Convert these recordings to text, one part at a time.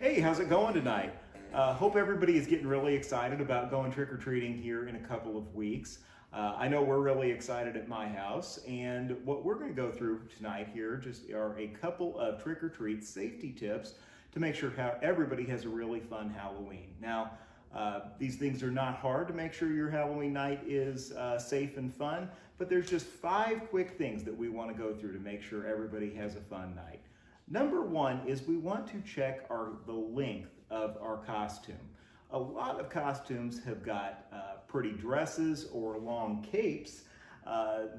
Hey, how's it going tonight? Hope everybody is getting really excited about going trick-or-treating here in a couple of weeks. I know we're really excited at my house, and what we're going to go through tonight here just are a couple of trick-or-treat safety tips to make sure how everybody has a really fun Halloween. Now, these things are not hard to make sure your Halloween night is safe and fun, but there's just 5 quick things that we want to go through to make sure everybody has a fun night. Number 1 is we want to check the length of our costume. A lot of costumes have got pretty dresses or long capes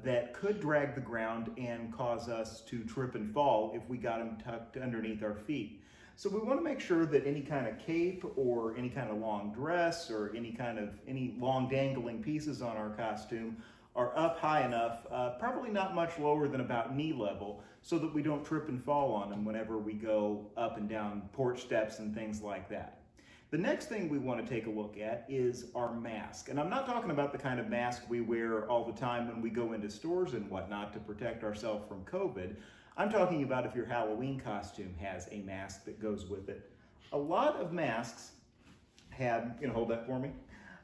that could drag the ground and cause us to trip and fall if we got them tucked underneath our feet. So we want to make sure that any kind of cape or any kind of long dress or any long dangling pieces on our costume are up high enough, probably not much lower than about knee level, so that we don't trip and fall on them whenever we go up and down porch steps and things like that. The next thing we want to take a look at is our mask. And I'm not talking about the kind of mask we wear all the time when we go into stores and whatnot to protect ourselves from COVID. I'm talking about if your Halloween costume has a mask that goes with it. A lot of masks have, you can hold that for me?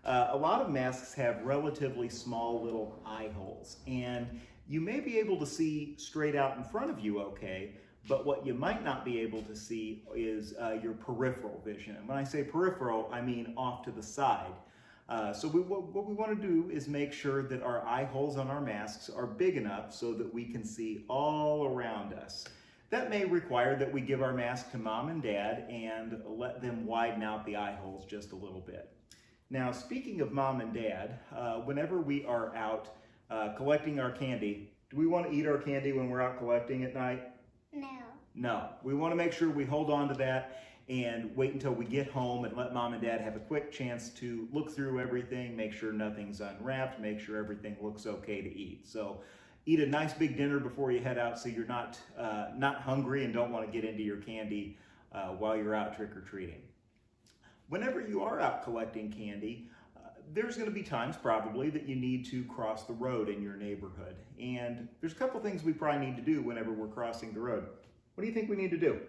A lot of masks have relatively small little eye holes, and you may be able to see straight out in front of you okay, but what you might not be able to see is your peripheral vision. And when I say peripheral, I mean off to the side. So what we want to do is make sure that our eye holes on our masks are big enough so that we can see all around us. That may require that we give our mask to mom and dad and let them widen out the eye holes just a little bit. Now, speaking of mom and dad, whenever we are out collecting our candy, do we want to eat our candy when we're out collecting at night? No. No. We want to make sure we hold on to that and wait until we get home and let mom and dad have a quick chance to look through everything, make sure nothing's unwrapped, make sure everything looks okay to eat. So eat a nice big dinner before you head out so you're not hungry and don't want to get into your candy while you're out trick-or-treating. Whenever you are out collecting candy, there's going to be times probably that you need to cross the road in your neighborhood. And there's a couple things we probably need to do whenever we're crossing the road. What do you think we need to do?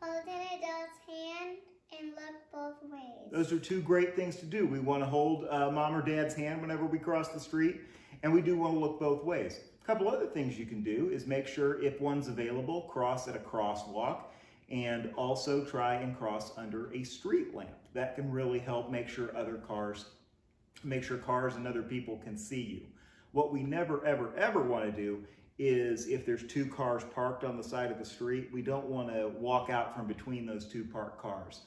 Hold an adult's hand and look both ways. Those are 2 great things to do. We want to hold mom or dad's hand whenever we cross the street, and we do want to look both ways. A couple other things you can do is make sure if one's available, cross at a crosswalk, and also try and cross under a street lamp. That can really help make sure cars and other people can see you. What we never, ever, ever want to do is if there's 2 cars parked on the side of the street, we don't want to walk out from between those 2 parked cars.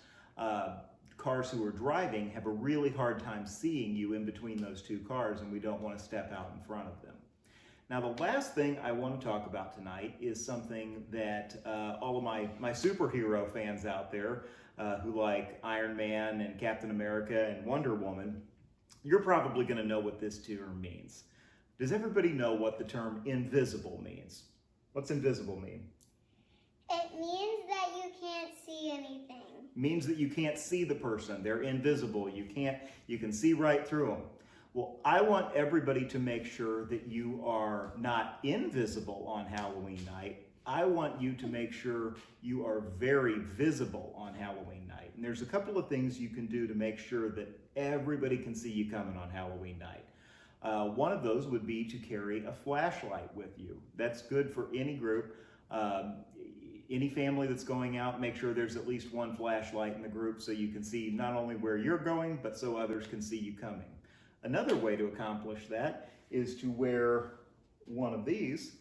Cars who are driving have a really hard time seeing you in between those 2 cars, and we don't want to step out in front of them. Now, the last thing I want to talk about tonight is something that all of my superhero fans out there who like Iron Man and Captain America and Wonder Woman, you're probably going to know what this term means. Does everybody know what the term invisible means? What's invisible mean? It means that you can't see anything. Means that you can't see the person. They're invisible. You can see right through them. Well, I want everybody to make sure that you are not invisible on Halloween night. I want you to make sure you are very visible on Halloween night. And there's a couple of things you can do to make sure that everybody can see you coming on Halloween night. One of those would be to carry a flashlight with you. That's good for any group. Any family that's going out, make sure there's at least one flashlight in the group so you can see not only where you're going, but so others can see you coming. Another way to accomplish that is to wear one of these,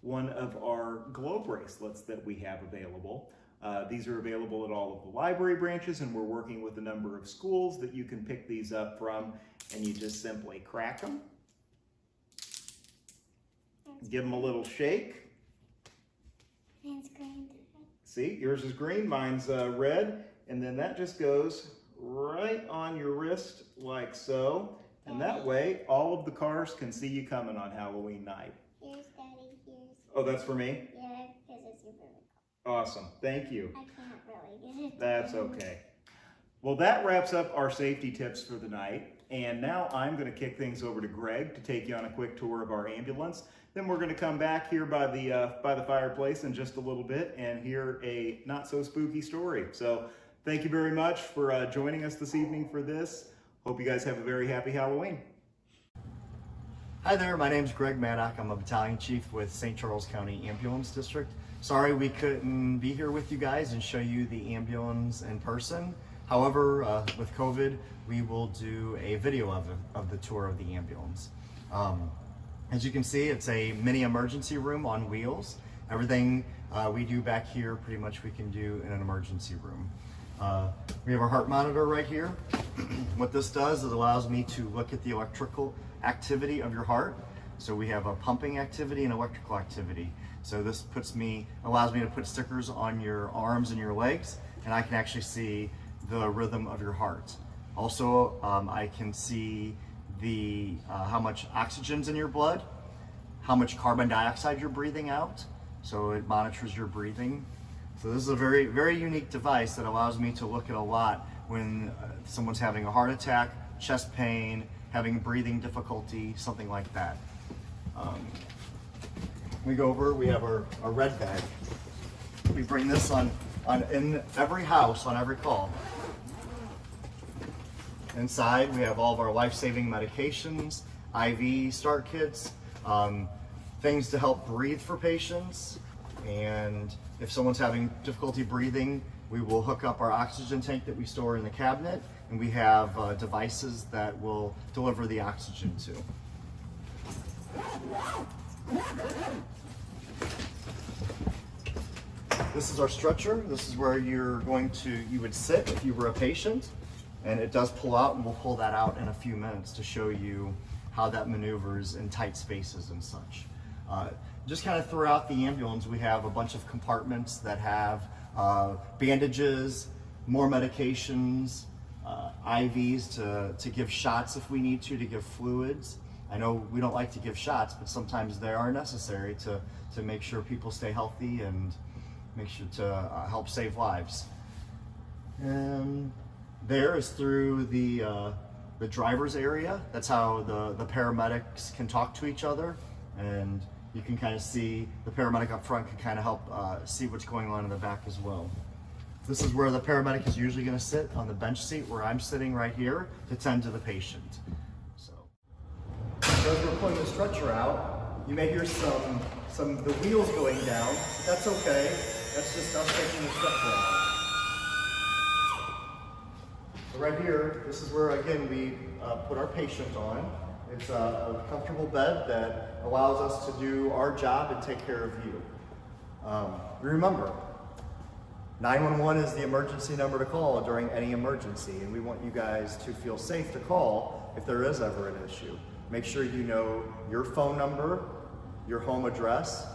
one of our glow bracelets that we have available. These are available at all of the library branches, and we're working with a number of schools that you can pick these up from, and you just simply crack them, give them a little shake. Mine's green. See, yours is green, mine's red, and then that just goes right on your wrist like so. And that way, all of the cars can see you coming on Halloween night. Here's Daddy, here's... Oh, that's for me? Yeah, because it's really cool. Awesome, thank you. I can't really get it. That's okay. Well, that wraps up our safety tips for the night. And now I'm going to kick things over to Greg to take you on a quick tour of our ambulance. Then we're going to come back here by the fireplace in just a little bit and hear a not so spooky story. So thank you very much for joining us this evening for this. Hope you guys have a very happy Halloween. Hi there, my name's Greg Maddock. I'm a battalion chief with St. Charles County Ambulance District. Sorry we couldn't be here with you guys and show you the ambulance in person. However, with COVID, we will do a video of the tour of the ambulance. As you can see, it's a mini emergency room on wheels. Everything we do back here, pretty much we can do in an emergency room. We have our heart monitor right here. What this does, it allows me to look at the electrical activity of your heart. So we have a pumping activity and electrical activity. So this allows me to put stickers on your arms and your legs, and I can actually see the rhythm of your heart. Also, I can see how much oxygen's in your blood, how much carbon dioxide you're breathing out. So it monitors your breathing. So this is a very, very unique device that allows me to look at a lot when someone's having a heart attack, chest pain, having breathing difficulty, something like that. We have our red bag. We bring this in every house, on every call. Inside, we have all of our life-saving medications, IV start kits, things to help breathe for patients. And if someone's having difficulty breathing, we will hook up our oxygen tank that we store in the cabinet, and we have devices that will deliver the oxygen to. This is our stretcher. This is where you would sit if you were a patient, and it does pull out, and we'll pull that out in a few minutes to show you how that maneuvers in tight spaces and such. Just kind of throughout the ambulance, we have a bunch of compartments that have bandages, more medications, IVs to give shots if we need to give fluids. I know we don't like to give shots, but sometimes they are necessary to make sure people stay healthy and make sure to help save lives. And there is through the driver's area. That's how the paramedics can talk to each other, and you can kind of see the paramedic up front can kind of help see what's going on in the back as well. This is where the paramedic is usually going to sit, on the bench seat where I'm sitting right here to tend to the patient. So as we're pulling the stretcher out, you may hear the wheels going down, but that's okay. That's just us taking the stretcher out. So right here, this is where again we put our patient on. It's a comfortable bed that allows us to do our job and take care of you. Remember, 911 is the emergency number to call during any emergency, and we want you guys to feel safe to call if there is ever an issue. Make sure you know your phone number, your home address,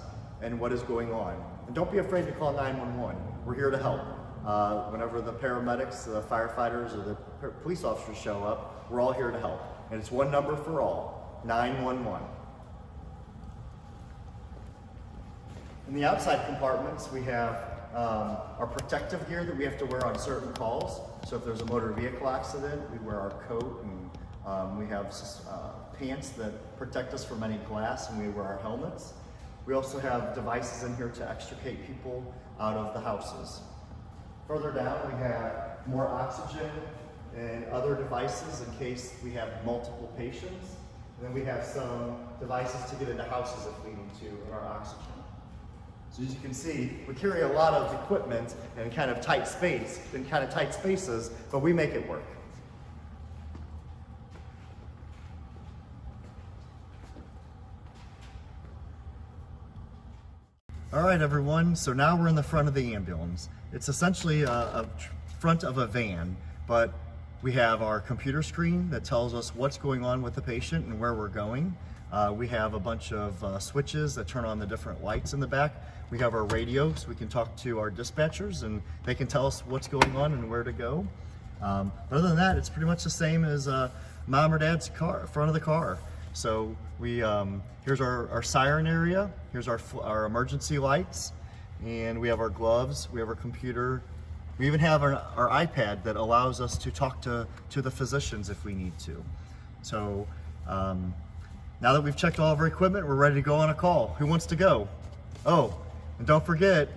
and what is going on. And don't be afraid to call 911. We're here to help. Whenever the paramedics, the firefighters, or the police officers show up, we're all here to help. And it's one number for all, 911. In the outside compartments, we have our protective gear that we have to wear on certain calls. So if there's a motor vehicle accident, we wear our coat, and we have pants that protect us from any glass, and we wear our helmets. We also have devices in here to extricate people out of the houses. Further down, we have more oxygen and other devices in case we have multiple patients. And then we have some devices to get into houses if we need to, and our oxygen. So as you can see, we carry a lot of equipment in kind of tight spaces, but we make it work. All right, everyone, so now we're in the front of the ambulance. It's essentially a front of a van, but we have our computer screen that tells us what's going on with the patient and where we're going. We have a bunch of switches that turn on the different lights in the back. We have our radio, so we can talk to our dispatchers and they can tell us what's going on and where to go. But other than that, it's pretty much the same as mom or dad's car, front of the car. So here's our siren area, here's our emergency lights, and we have our gloves, we have our computer. We even have our iPad that allows us to talk to the physicians if we need to. So Now that we've checked all of our equipment, we're ready to go on a call. Who wants to go? Oh, and don't forget,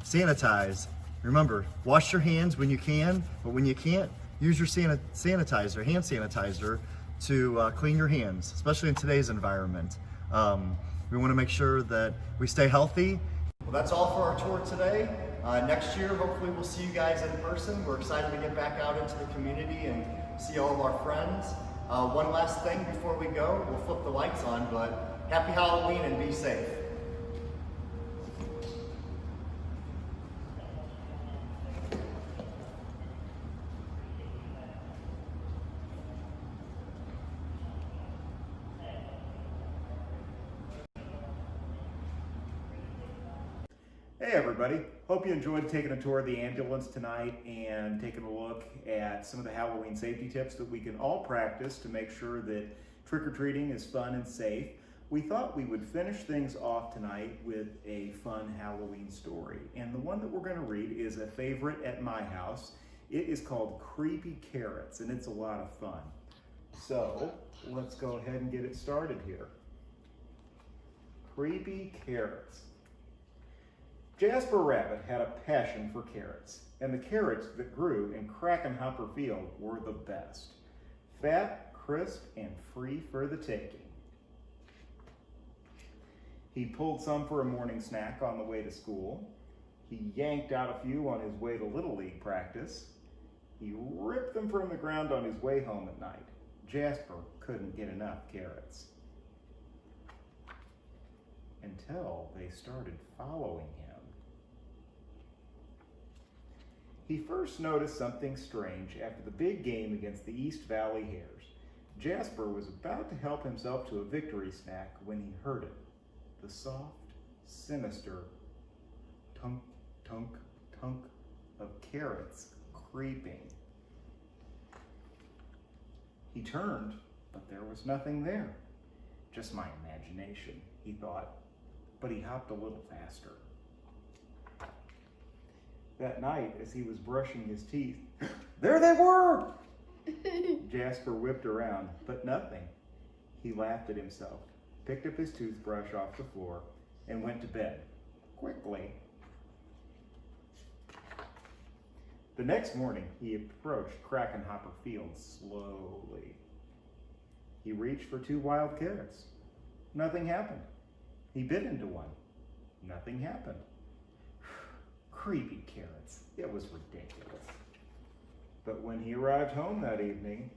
sanitize. Remember, wash your hands when you can, but when you can't, use your sanitizer, hand sanitizer, to clean your hands, especially in today's environment. We want to make sure that we stay healthy. Well, that's all for our tour today. Next year, hopefully we'll see you guys in person. We're excited to get back out into the community and see all of our friends. One last thing before we go, we'll flip the lights on, but happy Halloween and be safe. Hey everybody, hope you enjoyed taking a tour of the ambulance tonight and taking a look at some of the Halloween safety tips that we can all practice to make sure that trick-or-treating is fun and safe. We thought we would finish things off tonight with a fun Halloween story, and the one that we're going to read is a favorite at my house. It is called Creepy Carrots, and it's a lot of fun. So let's go ahead and get it started here. Creepy Carrots. Jasper Rabbit had a passion for carrots, and the carrots that grew in Crackenhopper Field were the best. Fat, crisp, and free for the taking. He pulled some for a morning snack on the way to school. He yanked out a few on his way to Little League practice. He ripped them from the ground on his way home at night. Jasper couldn't get enough carrots. Until they started following him. He first noticed something strange after the big game against the East Valley Hares. Jasper was about to help himself to a victory snack when he heard it. The soft, sinister tunk, tunk, tunk of carrots creeping. He turned, but there was nothing there. Just my imagination, he thought, but he hopped a little faster. That night, as he was brushing his teeth, there they were! Jasper whipped around, but nothing. He laughed at himself, picked up his toothbrush off the floor, and went to bed, quickly. The next morning, he approached Crackenhopper Field slowly. He reached for 2 wild carrots. Nothing happened. He bit into one. Nothing happened. Creepy carrots. It was ridiculous. But when he arrived home that evening,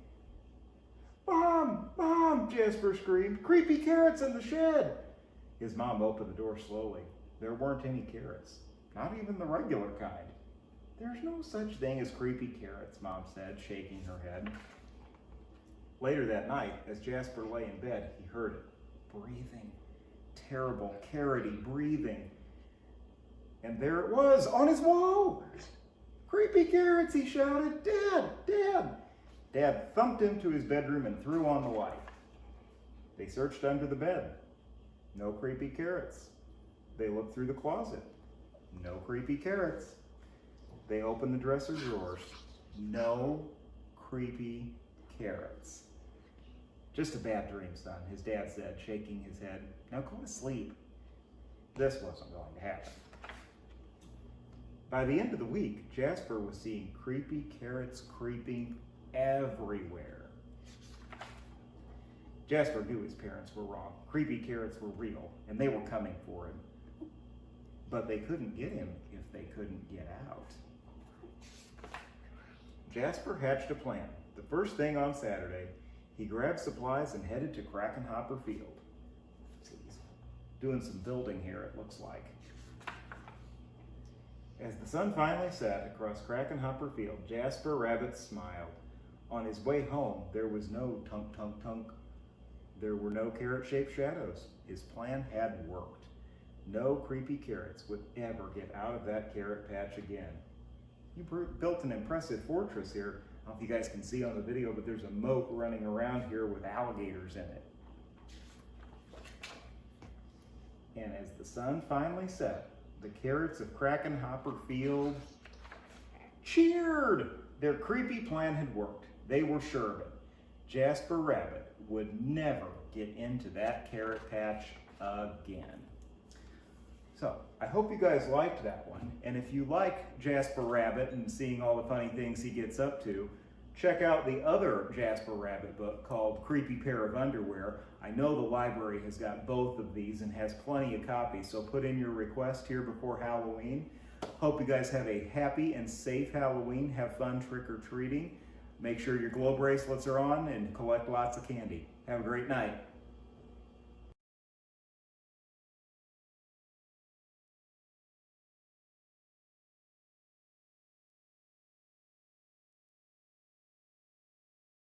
"Mom! Mom!" Jasper screamed. "Creepy carrots in the shed!" His mom opened the door slowly. There weren't any carrots. Not even the regular kind. "There's no such thing as creepy carrots," Mom said, shaking her head. Later that night, as Jasper lay in bed, he heard it. Breathing. Terrible, carroty breathing. And there it was, on his wall! "Creepy carrots," he shouted. "Dad! Dad!" Dad thumped him to his bedroom and threw on the light. They searched under the bed. No creepy carrots. They looked through the closet. No creepy carrots. They opened the dresser drawers. No creepy carrots. "Just a bad dream, son," his dad said, shaking his head. "Now go to sleep." This wasn't going to happen. By the end of the week, Jasper was seeing creepy carrots creeping everywhere. Jasper knew his parents were wrong. Creepy carrots were real, and they were coming for him. But they couldn't get him if they couldn't get out. Jasper hatched a plan. The first thing on Saturday, he grabbed supplies and headed to Crackenhopper Field. See, he's doing some building here, it looks like. As the sun finally set across Crackenhopper Field, Jasper Rabbit smiled. On his way home, there was no tunk, tunk, tunk. There were no carrot-shaped shadows. His plan had worked. No creepy carrots would ever get out of that carrot patch again. He built an impressive fortress here. I don't know if you guys can see on the video, but there's a moat running around here with alligators in it. And as the sun finally set, the carrots of Crackenhopper Field cheered! Their creepy plan had worked. They were sure of it. Jasper Rabbit would never get into that carrot patch again. So, I hope you guys liked that one. And if you like Jasper Rabbit and seeing all the funny things he gets up to, check out the other Jasper Rabbit book called Creepy Pair of Underwear. I know the library has got both of these and has plenty of copies, so put in your request here before Halloween. Hope you guys have a happy and safe Halloween. Have fun trick-or-treating. Make sure your glow bracelets are on and collect lots of candy. Have a great night.